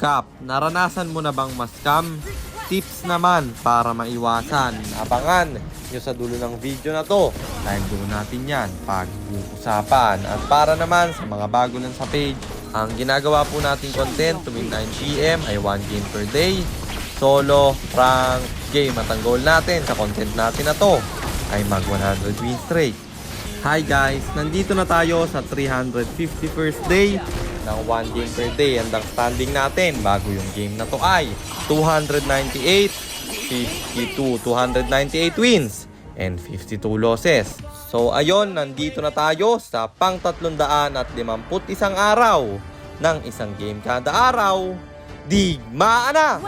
Kap, naranasan mo na bang ma-scam? Tips naman para maiwasan. Abangan nyo sa dulo ng video na to dahil doon natin yan pag-uusapan. At para naman sa mga bago lang sa page, ang ginagawa po nating content tuwing 9 PM ay 1 game per day. Solo, rank, game at ang goal natin sa content natin na to ay mag 100 win streak. Hi guys! Nandito na tayo sa 351st day ng 1 game per day. And ang standing natin bago yung game na to ay 298, 52, 298 wins and 52 losses. So ayun, nandito na tayo sa pang 351 araw ng isang game kada araw. Digmaan na!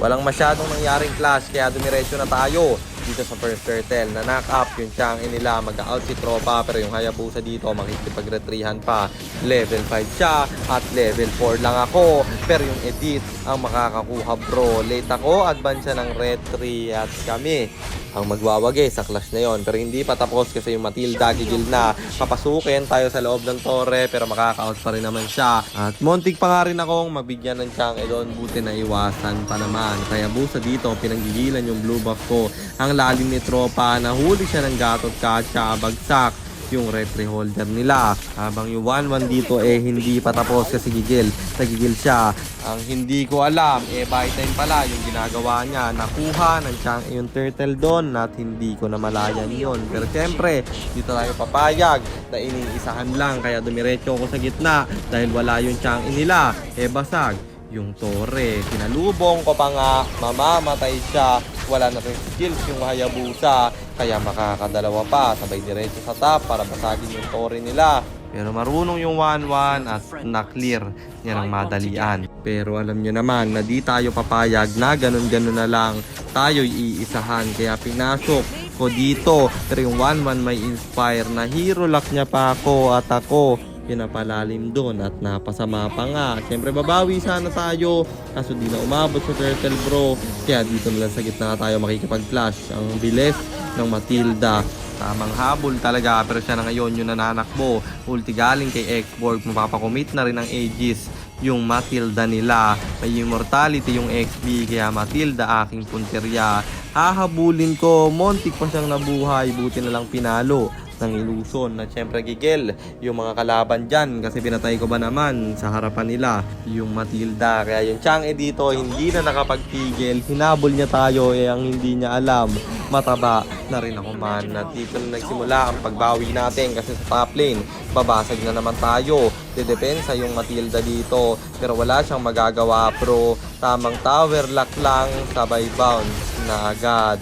Walang masyadong nangyaring clash kaya dumiretso na tayo dito sa first turtle. Na knock up yung Chang'e nila, mag-out si tropa, pero yung Hayabusa dito makikipag-retrihan pa. Level 5 siya at level 4 lang ako, pero yung Edith ang makakakuha bro. Late ako, advance siya ng retry at kami ang magwawagi sa clash na yon. Pero hindi pa tapos kasi yung Matilda gigil na. Papasukin tayo sa loob ng torre pero makaka-out pa rin naman siya. At montig pa nga rin akong mabigyan ng Chang'e doon, buti na iwasan pa naman. Kaya busa dito, pinanggigilan yung blue buff ko. Ang lalim ni tropa, nahuli siya ng gatot katsa, bagsak yung retry holder nila. Habang yung 1-1 dito hindi pa tapos kasi nagigil siya. Ang hindi ko alam, by time pala yung ginagawa niya. Nakuha ng Chang'e yung turtle doon at hindi ko na malayan yun. Pero siyempre, dito tayo papayag na iniisahan lang. Kaya dumiretso ako sa gitna dahil wala yung Chang'e nila. Basag yung torre. Sinalubong ko pa nga, mamamatay siya. Wala na rin skills yung Hayabusa, kaya makakadalawa pa. Sabay diretso sa top para basagin yung torre nila. Pero marunong yung 1-1 at na-clear niya ng madalian. Pero alam nyo naman na di tayo papayag na ganun-ganun na lang tayo iisahan. Kaya pinasok ko dito. Pero yung 1-1 may inspire na hero lock niya pa ako at ako pinapalalim doon at napasama pa nga. Siyempre babawi sana tayo kaso di na umabot sa turtle bro. Kaya dito na lang sa gitna tayo makikipag-flash. Ang bilis ng Matilda. Tamang habol talaga pero siya na ngayon yung nananakbo. Ulti galing kay Xborg. Mapapakomit na rin ng Aegis yung Matilda nila. May immortality yung XB kaya Matilda aking punterya. Hahabulin ko. Montik pa siyang nabuhay. Buti na lang pinalo ng illusion na syempre gigil yung mga kalaban dyan kasi pinatay ko ba naman sa harapan nila yung Matilda. Kaya yung Chang'e dito hindi na nakapagpigil, hinabol niya tayo ang hindi niya alam mataba na rin ako man. At dito na nagsimula ang pagbawi natin kasi sa top lane babasag na naman tayo. Dedepensa yung Matilda dito pero wala siyang magagawa pro. Tamang tower lock lang, sabay bounce na agad.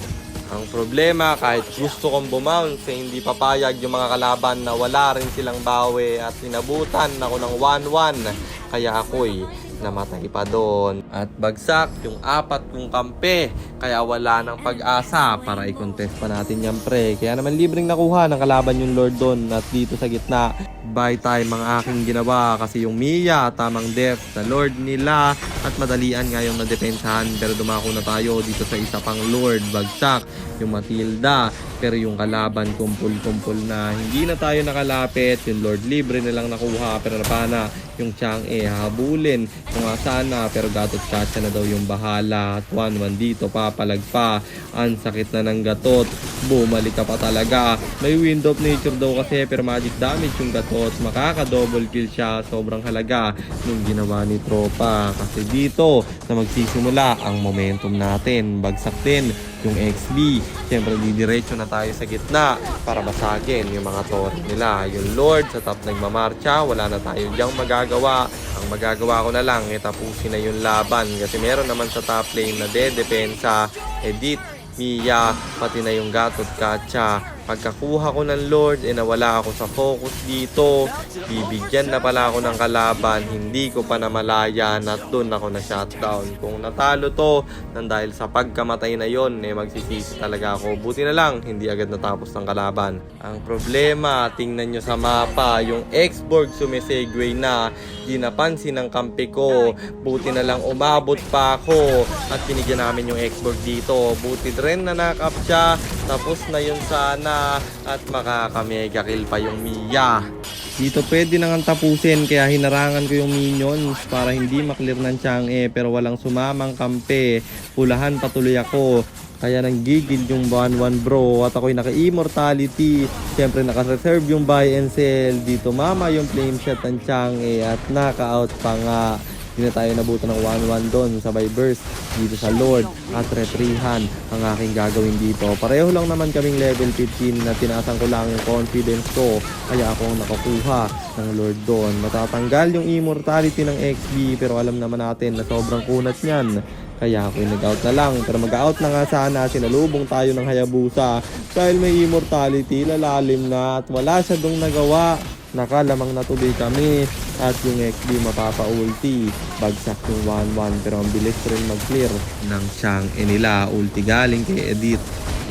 Ang problema, kahit gusto kong bumounce, hindi papayag yung mga kalaban na wala rin silang bawi at inabutan ako ng 1-1. Kaya ako'y namatay pa doon. At bagsak yung 4 kong kampe. Kaya wala nang pag-asa para i-contest pa natin yan pre. Kaya naman libreng nakuha ng kalaban yung Lord doon. At dito sa gitna, buy time ang aking ginawa. Kasi yung Mia, tamang death sa Lord nila. At madalian nga yung nadepensahan. Pero dumako na tayo dito sa isa pang Lord. Bagsak yung Matilda. Pero yung kalaban kumpul-kumpul na. Hindi na tayo nakalapit. Yung Lord libre na lang nakuha. Pero napana yung Chang'e habulin kung sana. Pero gatot katsa na daw yung bahala. At 1-1 dito papalag pa. Ang sakit na ng gatot. Bumalik ka pa talaga. May wind of nature daw kasi. Pero magic damage yung gatot. Makaka-double kill siya. Sobrang halaga nung ginawa ni tropa. Kasi dito na magsisimula ang momentum natin. Bagsak din yung XB. Siyempre didiretso na tayo sa gitna para basagin yung mga torre nila. Yung Lord sa top nagmamarcha, wala na tayo diyang magagawa. Ang magagawa ko na lang tapusin na yung laban kasi meron naman sa top lane na dedepensa. Edith, Mia, pati na yung gatot katsa. Pagkakuha ko ng Lord, nawala ako sa focus dito. Bibigyan na pala ako ng kalaban. Hindi ko pa namalayan at doon ako na shutdown. Kung natalo to, nang dahil sa pagkamatay na yon, magsisisi talaga ako. Buti na lang, hindi agad natapos ng kalaban. Ang problema, tingnan nyo sa mapa, yung Xborg sumisegway na. Di napansin ng kampi ko. Buti na lang umabot pa ako at binigyan namin yung Xborg dito. Buti rin na knock-up siya. Tapos na yun sana at makaka-mega kill pa yung Mia. Dito pwede nang tapusin kaya hinarangan ko yung minions para hindi maklear ng Chang'e pero walang sumamang kampe. Pulahan patuloy ako. Kaya nanggigil yung 1-1 bro at ako'y naka-immortality. Siyempre naka-reserve yung buy and sell. Dito mama yung flame shot ng Chang'e at naka-out pa nga. Hindi na tayo nabuto ng 1-1 doon. Sabay burst dito sa Lord at retrihan ang aking gagawin dito. Pareho lang naman kaming level 15 na tinaasan ko lang yung confidence ko. Kaya ako ang nakakuha ng Lord doon. Matatanggal yung immortality ng XB pero alam naman natin na sobrang kunat niyan. Kaya ako'y nag-out na lang. Pero mag-out na nga sana. Sinalubong tayo ng Hayabusa. Dahil may immortality, lalalim na at wala siya dong nagawa. Nakalamang natuloy kami at yung XB mapapa-ulti. Bagsak yung 1-1 pero ang bilis rin mag-clear ng Chang'e nila. Ulti galing kay Edith.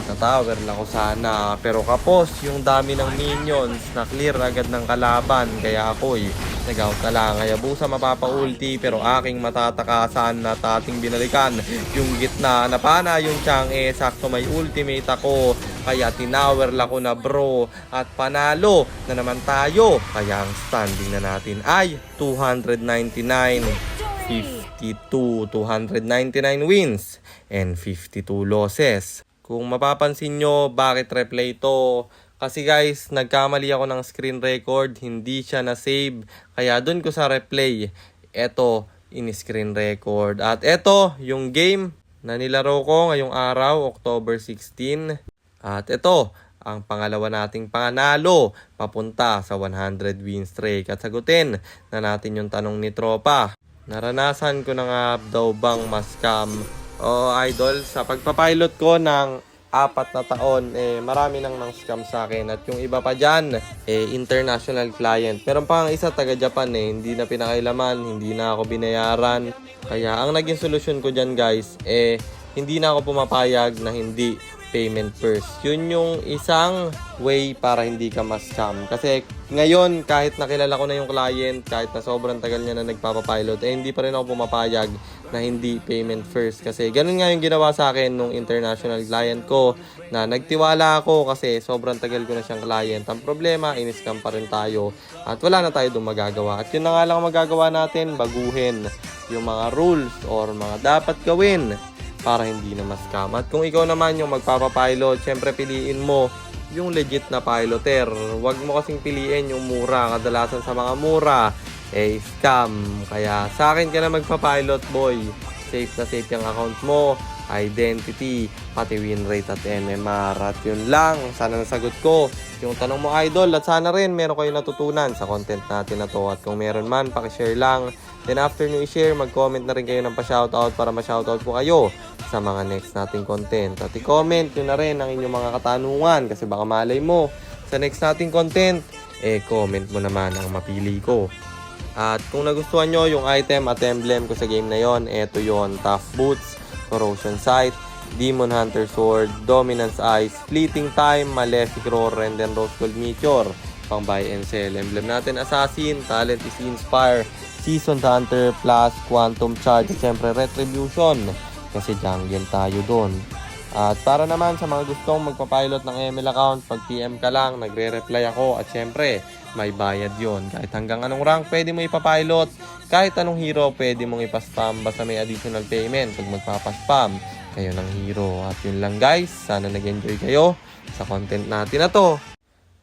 Tower lang ko sana pero kapos yung dami ng minions na clear agad ng kalaban kaya ako'y nag-out na lang. Hayabusa mapapa-ulti pero aking matatakasan at ating binalikan yung gitna. Napana yung Chang'e, sakto may ultimate ako kaya tinower lang ko na bro at panalo na naman tayo. Kaya ang standing na natin ay 299 52, 299 wins and 52 losses. Kung mapapansin nyo, bakit replay to? Kasi guys, nagkamali ako ng screen record, hindi siya na-save. Kaya dun ko sa replay, eto, in-screen record. At eto, yung game na nilaro ko ngayong araw, October 16. At eto, ang pangalawa nating panalo, papunta sa 100 win streak. At sagutin na natin yung tanong ni Tropa. Naranasan ko na nga daw bang ma-scam? Idol, sa pagpapilot ko ng 4 na taon, marami nang nang-scam sa akin. At yung iba pa dyan, international client. Meron pa ang isa taga Japan, hindi na pinakailaman, hindi na ako binayaran. Kaya ang naging solusyon ko dyan guys, hindi na ako pumapayag na hindi payment first. Yun yung isang way para hindi ka ma-scam. Kasi ngayon, kahit nakilala ko na yung client, kahit na sobrang tagal niya na nagpapapilot, hindi pa rin ako pumapayag na hindi payment first. Kasi ganun nga yung ginawa sa akin nung international client ko na nagtiwala ako kasi sobrang tagal ko na siyang client. Ang problema, in-scam pa rin tayo at wala na tayo doon magagawa. At yun na nga lang magagawa natin, baguhin yung mga rules or mga dapat gawin para hindi na ma-scam. At kung ikaw naman yung magpapapilot, syempre piliin mo yung legit na piloter. Huwag mo kasing piliin yung mura. Kadalasan sa mga mura, scam. Kaya sa akin ka na magpapilot, boy. Safe na safe yung account mo, identity, pati win rate at MMR. At yun lang, sana nasagot ko yung tanong mo idol. At sana rin meron kayo natutunan sa content natin na to. At kung meron man, pakishare lang. Then after nyo i-share, mag-comment na rin kayo ng pa-shoutout para ma-shoutout po kayo sa mga next nating content. At i-comment nyo na rin ang inyong mga katanungan kasi baka malay mo sa next nating content, comment mo naman ang mapili ko. At kung nagustuhan nyo yung item at emblem ko sa game na yon, eto yon: Tough Boots, Corrosion Sight, Demon Hunter Sword, Dominance Eyes, Fleeting Time, Malefic Roar, and then Rose Gold Meteor. Pang buy and sell. Emblem natin, Assassin, Talent is Inspire, Seasoned Hunter plus Quantum Charge, at syempre Retribution kasi jungle tayo doon. At para naman sa mga gustong magpapilot ng ML account, pag PM ka lang, nagre-reply ako at syempre may bayad yon. Kahit hanggang anong rank pwede mo ipapilot, kahit anong hero pwede mong ipaspam basta may additional payment pag magpapaspam kayo ng hero. At yun lang guys, sana nag-enjoy kayo sa content natin na to.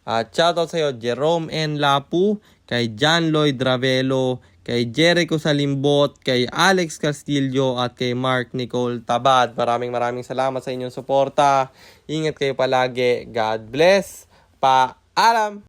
At shoutout sa iyo Jerome N. Lapu, kay John Lloyd Ravelo, kay Jericho Salimbot, kay Alex Castillo at kay Mark Nicole Tabad. Maraming salamat sa inyong suporta. Ingat kayo palagi. God bless. Paalam!